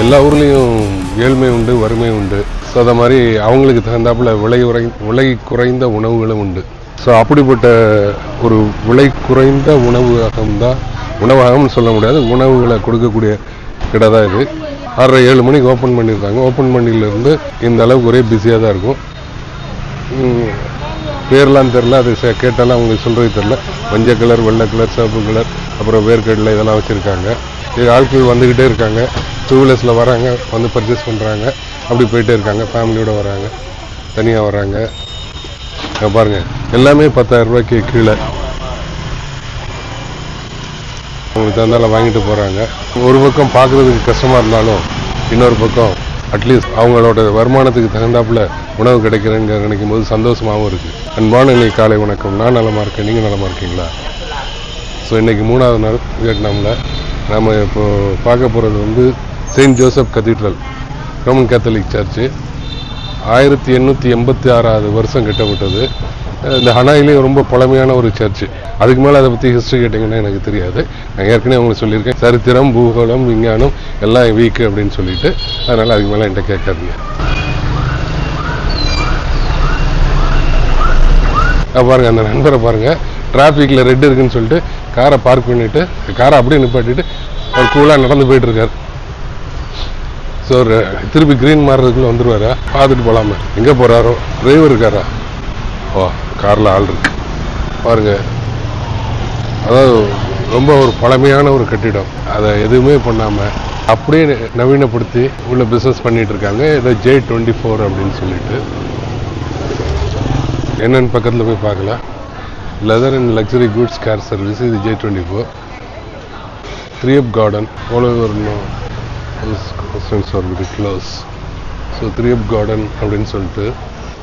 எல்லா ஊர்லேயும் ஏழ்மை உண்டு, வறுமை உண்டு. ஸோ அதை மாதிரி அவங்களுக்கு தகுந்தாப்புல விலை குறைந்த உணவுகளும் உண்டு. ஸோ அப்படிப்பட்ட ஒரு விலை குறைந்த உணவகம்னு சொல்ல முடியாது, உணவுகளை கொடுக்கக்கூடிய கடை தான் இது. 6:30-7 மணிக்கு ஓப்பன் பண்ணியிருக்காங்க. ஓப்பன் பண்ணியிலேருந்து இந்த அளவுக்கு ஒரே பிஸியாக தான் இருக்கும். பேர்லாம் தெரில, அது கேட்டாலும் அவங்களுக்கு சொல்கிறது தெரில. மஞ்சள் கலர், வெள்ளை கலர், சிவப்பு கலர், அப்புறம் வேர்க்கடலை இதெல்லாம் வச்சுருக்காங்க. இது ஆட்கள் வந்துக்கிட்டே இருக்காங்க. 2 வீலர்ஸில் வராங்க, வந்து பர்ச்சேஸ் பண்ணுறாங்க, அப்படி போயிட்டே இருக்காங்க. ஃபேமிலியோடு வராங்க, தனியாக வராங்க. பாருங்கள், எல்லாமே 10,000 ரூபாய்க்கு கீழே அவங்களுக்கு தந்தாலும் வாங்கிட்டு போகிறாங்க. ஒரு பக்கம் பார்க்குறதுக்கு கஷ்டமாக இருந்தாலும் இன்னொரு பக்கம் அட்லீஸ்ட் அவங்களோட வருமானத்துக்கு தகுந்தாப்புல உணவு கிடைக்கிறேங்க நினைக்கும் போது சந்தோஷமாகவும் இருக்குது. அன்பான இன்னைக்கு காலை வணக்கம். நான் நலமாக இருக்கேன், நீங்கள் நலமாக இருக்கீங்களா? ஸோ இன்றைக்கி 3வது நாள் வியட்நாமில். நாம் இப்போ பார்க்க போகிறது Saint Joseph cathedral, Roman Catholic church. 1886 வருஷம் கட்டப்பட்டது. இந்த ஹனாயிலையும் ரொம்ப பழமையான ஒரு சர்ச்சு. அதுக்கு மேலே அதை பற்றி ஹிஸ்ட்ரி கேட்டிங்கன்னா எனக்கு தெரியாது. நான் ஏற்கனவே உங்களுக்கு சொல்லியிருக்கேன், சரித்திரம், பூகோளம், விஞ்ஞானம் எல்லாம் வீக்கு அப்படின்னு சொல்லிட்டு. அதனால் அதுக்கு மேலே என்கிட்ட கேட்காதீங்க. பாருங்கள், அந்த நண்பரை பாருங்கள், டிராஃபிக்கில் ரெட் இருக்குன்னு சொல்லிட்டு காரை பார்க் பண்ணிவிட்டு காரை அப்படியே நிப்பாட்டிட்டு அவர் கூலாக நடந்து போயிட்டுருக்கார். ஸோ திருப்பி க்ரீன் மாறுறதுக்குள்ளே வந்துடுவாரா? பார்த்துட்டு போகலாமா? எங்கே போகிறாரோ? டிரைவர் இருக்காரா? ஓ, காரில் ஆள் இருக்கு பாருங்கள். அதாவது ரொம்ப ஒரு பழமையான ஒரு கட்டிடம். அதை எதுவுமே பண்ணாமல் அப்படியே நவீனப்படுத்தி உள்ள பிஸ்னஸ் பண்ணிகிட்டு இருக்காங்க. இதை J24 அப்படின்னு சொல்லிட்டு. என்னென்னு பக்கத்தில் போய் பார்க்கலாம். Leather and luxury goods care service. இது J24. த்ரீயப் கார்டன் வரணும். க்ளோஸ். ஸோ த்ரீயப் கார்டன் அப்படின்னு சொல்லிட்டு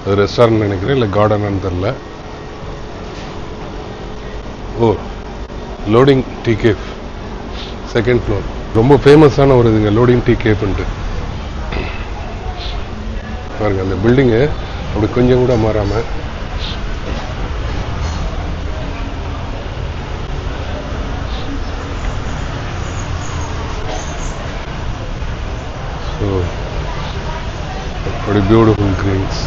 அது ரெஸ்டாரண்ட் நினைக்கிறேன், இல்லை கார்டனான்னு தெரில. Oh, loading tea café, 2nd floor. ரொம்ப ஃபேமஸான ஒரு இதுங்க லோடிங் டீ கேஃப்ன்ட்டு. பாருங்கள், அந்த பில்டிங்கு அப்படி கொஞ்சம் கூட மாறாமல். ஸோ அப்படி beautiful greens.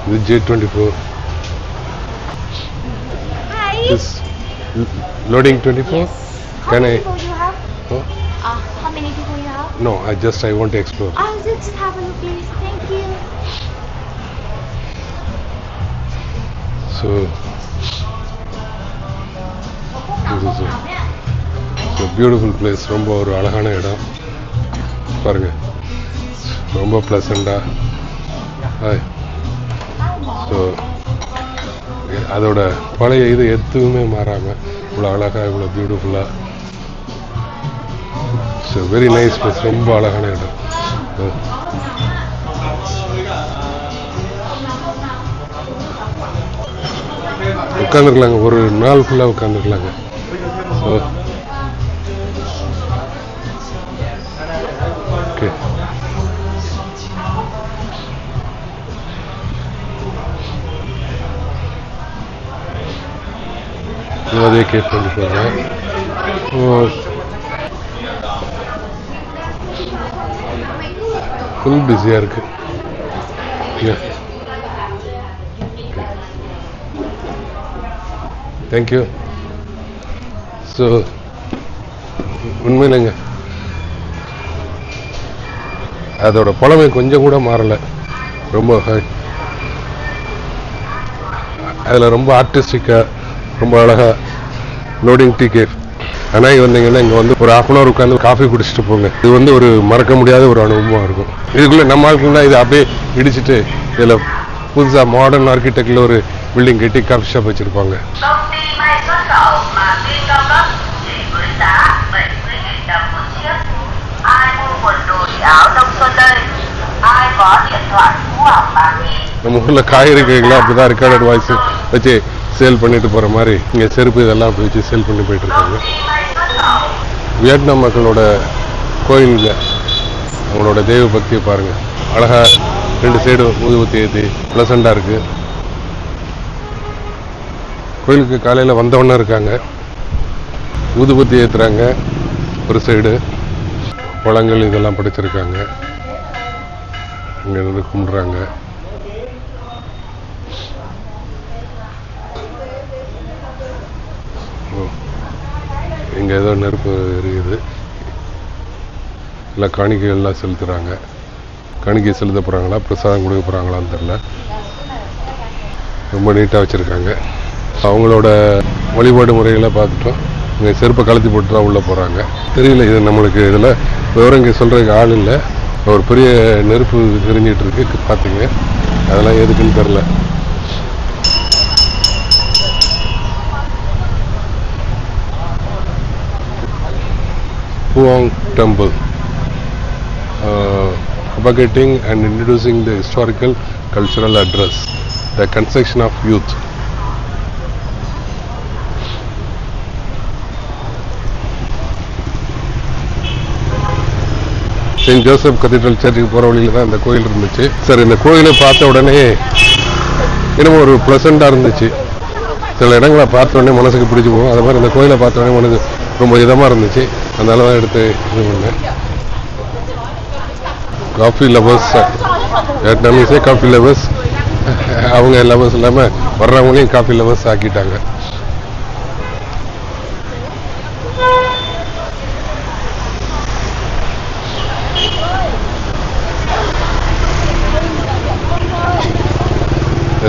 This J24. Hi. This loading 24. Yes. Can I? How many people you have? Oh? How many people you have? No, I want to explore. Just have a look, please. Thank you. So this is a beautiful place. ரொம்ப ஒரு அழகான இடம் பாருங்க, ரொம்ப placenta. Hi. So அதோட பழைய இது எதுவுமே மாறாமல் இவ்வளோ அழகாக, இவ்வளோ பியூட்டிஃபுல்லாக. ஸோ வெரி நைஸ் பிளேஸ், ரொம்ப அழகான இடம். உட்காந்துருக்கலாங்க, ஒரு நாள் ஃபுல்லாக உட்காந்துருக்கலாங்க. ஸோ ஓகே, அதே கேட் பண்ணி போகிறேன். ஃபுல் பிஸியாக இருக்கு. தேங்க்யூ. ஸோ உண்மையிலங்க அதோட பழமை கொஞ்சம் கூட மாறலை. ரொம்ப அதில் ரொம்ப ஆர்டிஸ்டிக்காக, ரொம்ப அழகாக லோடிங் டீ கேஃப். ஆனால் வந்தீங்கன்னா இங்கே வந்து ஒரு 1/2 hour உட்காந்து காஃபி குடிச்சிட்டு போங்க. இது ஒரு மறக்க முடியாத ஒரு அனுபவமாக இருக்கும். இதுக்குள்ளே நம்ம ஆளுக்குன்னா இதை அப்படியே இடிச்சிட்டு இதில் புதுசாக மாடர்ன் ஆர்கிடெக்டில் ஒரு பில்டிங் கட்டி காஃபி ஷாப் வச்சுருப்பாங்க. நம்ம ஊரில் காய்கறி கடைகள்லாம் அப்படி தான் ரெக்கார்டட் வாய்ஸ் வச்சு சேல் பண்ணிட்டு போகிற மாதிரி இங்கே செருப்பு இதெல்லாம் வச்சு சேல் பண்ணி போயிட்டு இருக்காங்க. வியட்நாம் மக்களோட கோயிலுங்க, அவங்களோட தெய்வ பக்தியை பாருங்கள். அழகாக 2 சைடும் ஊதுபத்தி ஏற்றி ப்ளசண்டாக இருக்குது. கோயிலுக்கு காலையில் வந்தவொன்னே இருக்காங்க. ஊதுபத்தி ஏற்றுறாங்க. ஒரு சைடு பழங்கள் இதெல்லாம் படைச்சிருக்காங்க. இங்கே இருந்து கும்பிட்றாங்க. இங்கே ஏதோ நெருப்பு எரியுது. எல்லாம் காணிக்கைகள்லாம் செலுத்துகிறாங்க. காணிக்கை செலுத்த போகிறாங்களா, பிரசாதம் கொடுக்க போகிறாங்களான்னு தெரில. ரொம்ப நீட்டாக வச்சுருக்காங்க. அவங்களோட வழிபாடு முறைகளை பார்த்துட்டோம். இங்கே செருப்பை கலத்தி போட்டு தான் உள்ளே போகிறாங்க. தெரியல, இது நம்மளுக்கு இதில் விவரம் இங்கே சொல்கிறதுக்கு ஆள் இல்லை. ஒரு பெரிய நெருப்பு எரிஞ்சிட்டு இருக்கு பார்த்தீங்க. அதெல்லாம் எதுக்குன்னு தெரில. Phuong Temple, propagating and introducing the historical cultural address, the construction of youth. Saint Joseph cathedral சர்ச்சுக்கு போகிற வழியில் தான் இந்த கோயில் இருந்துச்சு. சார், இந்த கோயிலை பார்த்த உடனே இன்னமும் ஒரு ப்ளசண்டாக இருந்துச்சு. சில இடங்களை பார்த்த உடனே மனசுக்கு பிடிச்சி போகும். அது மாதிரி இந்த கோயிலை பார்த்த உடனே மனது ரொம்ப இதமாக இருந்துச்சு. அதனால தான் எடுத்து இது பண்ணேன். காஃபி லவர்ஸ், வியட்நாமீஸே காஃபி லவர்ஸ். அவங்க லவர்ஸ் இல்லாமல் வர்றவங்களையும் காஃபி லவர்ஸ் ஆக்கிட்டாங்க.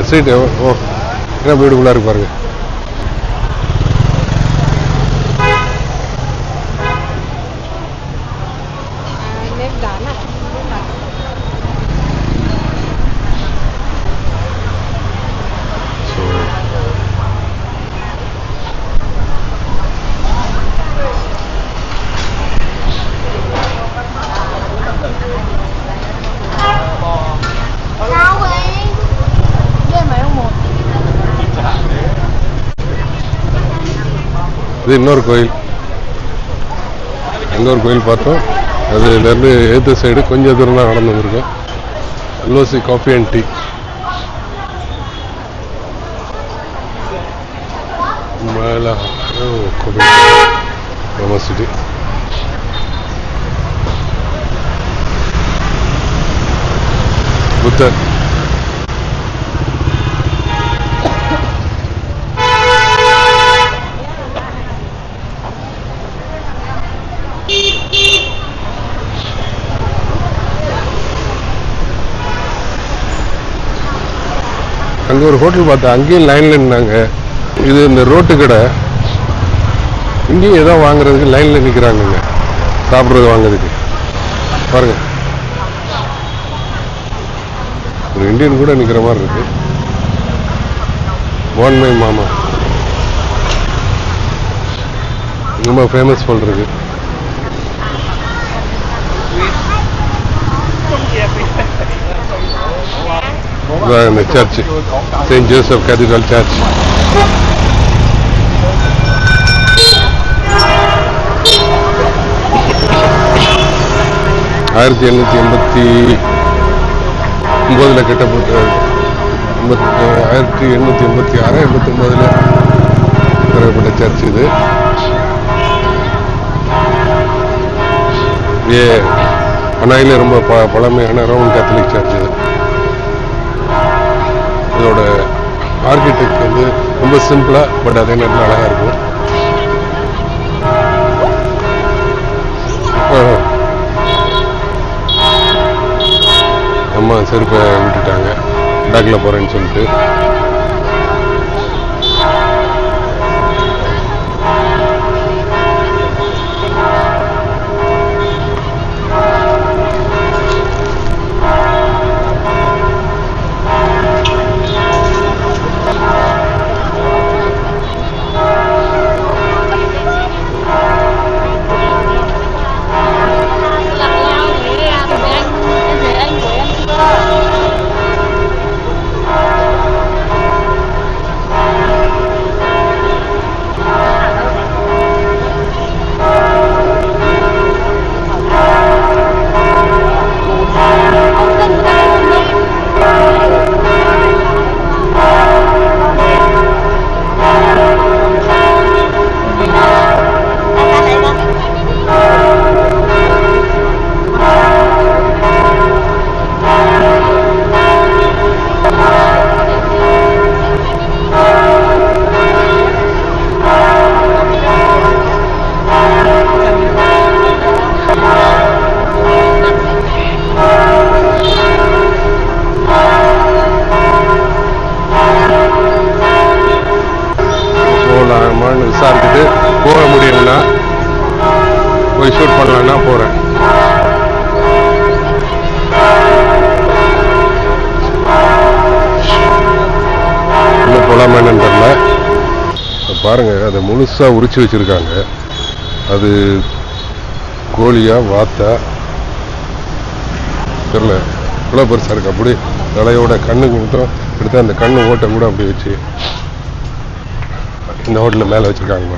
ஸ்ட்ரீட் ஓ என்ன பியூட்டிஃபுல்லாக இருக்கு பாருங்க. இது இன்னொரு கோயில். இன்னொரு கோயில் பார்த்தோம். அதுலேருந்து ஏற்ற சைடு கொஞ்சம் தூரம் தான் நடந்து வந்திருக்கோம். லோசி காஃபி அண்ட் டீ. மேலே யூனிவர்சிட்டி. புத்தர். அங்கே ஒரு ஹோட்டல் பார்த்தேன். அங்கேயும் லைனில் நின்னாங்க. இது இந்த ரோட்டு கடை. இங்கேயும் ஏதோ வாங்குறதுக்கு லைனில் நிற்கிறாங்கங்க. சாப்பிட்றது வாங்குறதுக்கு பாருங்க. ஒரு இந்தியன் கூட நிற்கிற மாதிரி இருக்கு. வான்மை மாமா ரொம்ப ஃபேமஸ் போல் இருக்கு. இந்த church Saint Joseph cathedral church. ஆயிரத்தி 1889 கட்டப்பட்ட 1886 89 திறக்கப்பட்ட சர்ச் இது. அனாயில ரொம்ப பழமையான ரோமன் கேத்தலிக் சர்ச் இது. இதோட ஆர்கிடெக்ட் வந்து ரொம்ப சிம்பிளா பட் அதே நேரத்தில் அழகா இருக்கும். அம்மா செருப்பை விட்டுட்டாங்க பேக்கில் போறேன்னு சொல்லிட்டு. பண்ணலான்னா போகிறேன். உள்ளே போகலாமா என்னன்னு தெரியல. பாருங்க, அதை முழுசாக உரிச்சு வச்சுருக்காங்க. அது கோழியா வாத்தா தெரியல, இவ்வளோ பெருசாக இருக்கு. அப்படி தலையோட கண்ணுக்கு மட்டும் எடுத்து அந்த கண்ணு ஓட்டை கூட அப்படி வச்சு இந்த ஹோட்டலில் மேலே வச்சுருக்காங்க.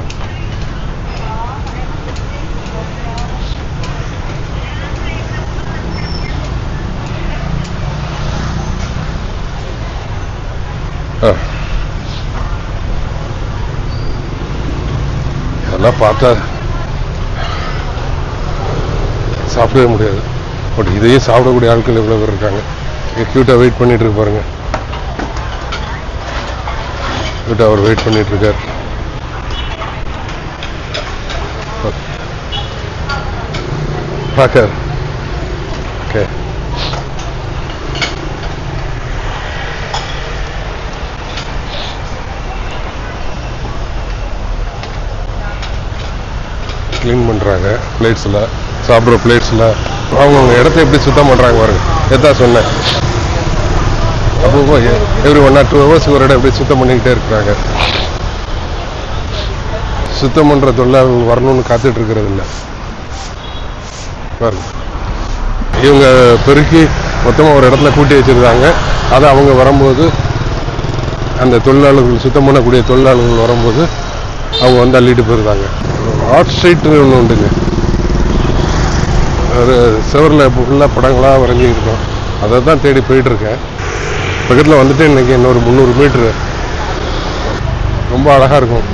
அதெல்லாம் பார்த்தா சாப்பிடவே முடியாது. பட் இதையே சாப்பிடக்கூடிய ஆட்கள் எவ்வளோ பேர் இருக்காங்க. க்யூட்டாக வெயிட் பண்ணிட்டு இருக்கு பாருங்க. க்யூட்டாக அவர் வெயிட் பண்ணிட்டு இருக்கார். பார்க்கார். ஓகே, க்ளீன் பண்ணுறாங்க பிளேட்ஸில், சாப்பிட்ற பிளேட்ஸில். அவங்க இடத்த எப்படி சுத்தம் பண்ணுறாங்க பாருங்க. எதான் சொன்னேன், அப்போ எவ்ரி 1 or 2 hours ஒரு இடம் எப்படி சுத்தம் பண்ணிக்கிட்டே இருக்கிறாங்க. சுத்தம் பண்ணுற தொழிலாளர்கள் வரணும்னு காத்துட்டு இருக்கிறது இல்லை பாருங்க. இவங்க பெருக்கி மொத்தமாக ஒரு இடத்துல கூட்டி வச்சுருக்காங்க. அதை அவங்க வரும்போது, அந்த தொழிலாளர்கள் சுத்தம் பண்ணக்கூடிய தொழிலாளர்கள் வரும்போது அவங்க வந்து அள்ளிட்டு போயிருந்தாங்க. ஆர்ட் ஸ்ட்ரீட்னு ஒன்று உண்டுங்க. ஒரு செவரில் ஃபுல்லாக படங்களாக வரைஞ்சிருக்கோம். அதை தான் தேடி போயிட்டுருக்கேன். பக்கத்தில் வந்துட்டு இன்றைக்கி இன்னொரு 300 மீட்ரு. ரொம்ப அழகாக இருக்கும்.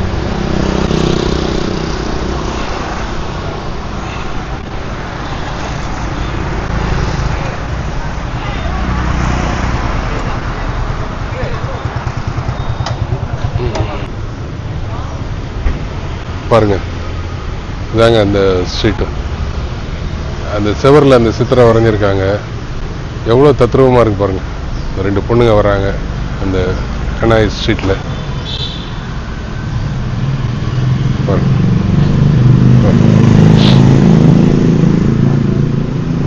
பாருங்க, இதாங்க அந்த ஸ்ட்ரீட்டு. அந்த செவரில் அந்த சித்திரை வரைஞ்சிருக்காங்க. எவ்வளோ தத்ரூபமாக இருக்கு பாருங்க. 2 பொண்ணுங்க வராங்க அந்த கனாய் ஸ்ட்ரீட்டில்.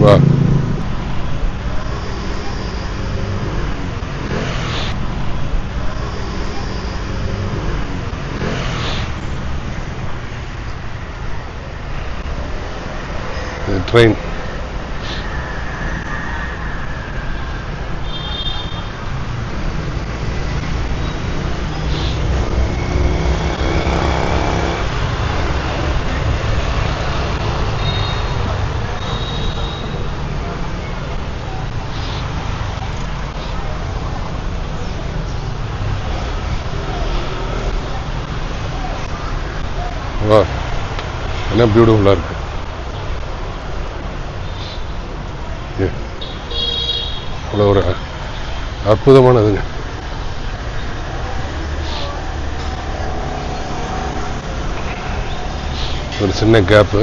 வா, ட்ரெயின். வா, என்ன பியூட்டிஃபுல்லாக இருக்கு. அவ்வளோ ஒரு அற்புதமானதுங்க. ஒரு சின்ன கேப்பு.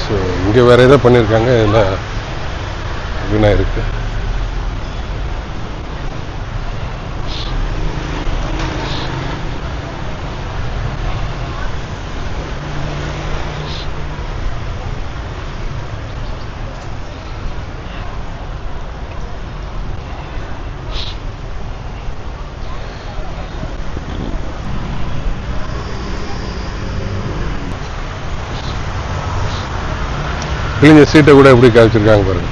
ஸோ இங்கே வேறு எதாவது பண்ணியிருக்காங்க. இதில் வீணாக இருக்குது. கிழிஞ்ச சீட்டை கூட எப்படி காய்ச்சிருக்காங்க பாருங்க.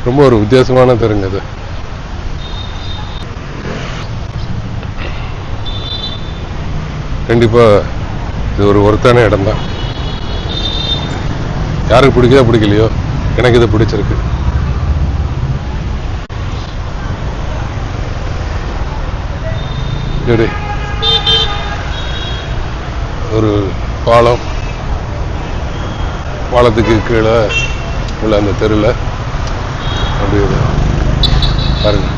ரொம்ப ஒரு வித்தியாசமான தெருங்க அது. கண்டிப்பா இது ஒரு ஒருத்தான இடம் தான். யாருக்கு பிடிக்கதோ பிடிக்கலையோ, எனக்கு இது பிடிச்சிருக்கு. இப்படி ஒரு பாலத்துக்கு கீழே உள்ள அந்த தெருவில் அப்படி பாருங்க.